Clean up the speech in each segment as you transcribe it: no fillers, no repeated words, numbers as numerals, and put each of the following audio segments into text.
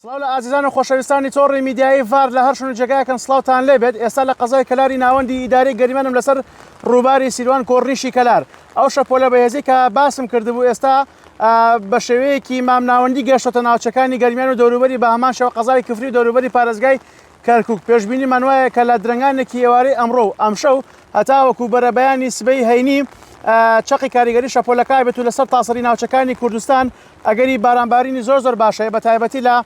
سڵاو لە ئازیزان و خۆشەویستانی تۆڕی میدیایی ڤار لە هەر شوێنێک جێگایەکەن سڵاوتان لێبێت. ئێستا لە قەزای کەلاری ناوەندی ئیدارەی گەریمانم لەسەر ڕووباری سیروان کۆڕنیشی کەلار. ئەو شەپۆلە بەهێزی کە باسم کردبوو ئێستا بە شێوەیەکی مامناوەندی گەشتۆتە ناوچەکانی گەرمیان و دەوروبەری بە هەمان شێوە قەزای کفری و دەوروبەری پارێزگای کەرکووک. پێشبینیمان وایە کە لە درەنگانێکی ئێوارەی ئەمڕۆ و ئەمشەو هەتا وەکو بەرەبەیانی سبەی هەینی چەقی کاریگەری شەپۆلەکە بێت و لەسەر تاسەری ناوچەکانی کوردستان ئەگەری بارانبارینی زۆر باشەیە بە تایبەتی لە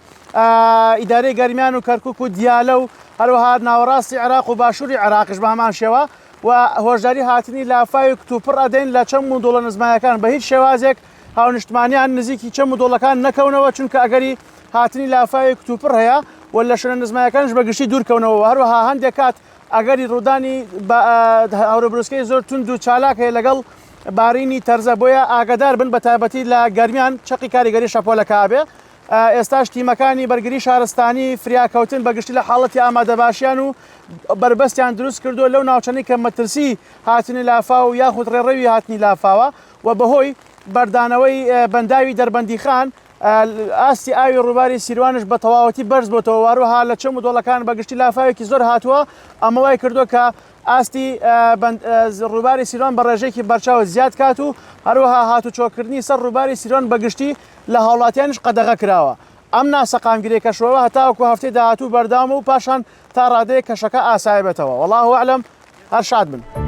ئیدارەی گەرمیان و کەرکووک و دیالە و هەروەها ناوەڕاستی عێراق و باشووری عێراقیش بە هەمان شێوە و هۆشداری هاتنی لافاوی کتوپڕ ئەدەین لە چەند و دۆڵە نزمایەکان بە هیچ شێوازێک هاونیشتمانیان نزیکی چەند و دۆڵەکان نەکەونەوە، چونکە ئەگەری هاتنی لافاوی کتوپڕ هەیە و لە شوێنە نزمایەکانش بەگشتی دوورکەونەوە. هەروەها هەندێک کات ئەگەری ڕوودانی هەورەبروسکەی زۆر تند و چالاک هەیە لەگەڵ بارینی تەرزە، بۆیە ئاگادار بن بە تایبەتی لە گەرمیان چەقی کاریگەری شەپۆلەکە بێ. ئێستاش تیمەکانی بەرگری شارستانی فریاکەوتن بەگشتی لە حاڵەتی ئامادەباشیان و بربەستیان دروست کردو لەو ناوچەی کە مەترسی هاتنی لافا و یاخود ڕێڕەوی هاتنی لافاوە و بەهۆی بەردانەوەی بەنداوی دەربەندیخان ئاستی ئاوی ڕووباری سیروانش بە تەواوەتی بەرز بۆتەوە. واروها لە چەم و دۆڵەکان بەگشتی لافاوێکی زۆر هاتووە، ئەمە وای کردو کە ئاستی ڕووباری سیروان بە ڕێژێکی بەرچاوە زیاد کات و هەروەها هاتوچۆکردنی سەر ڕووباری سیروان بەگشتی لە هاوڵاتیانش قەدەغە کراوە. ئەم ناسەقامگیرێکەشەوە هەتا وەکو هەفتەی داهاتوو بەردام و پاشان تا ڕادەیە کەشەکە ئاسایی بێتەوە. وەڵڵاهو ئەعلەم، هەر شاد بن.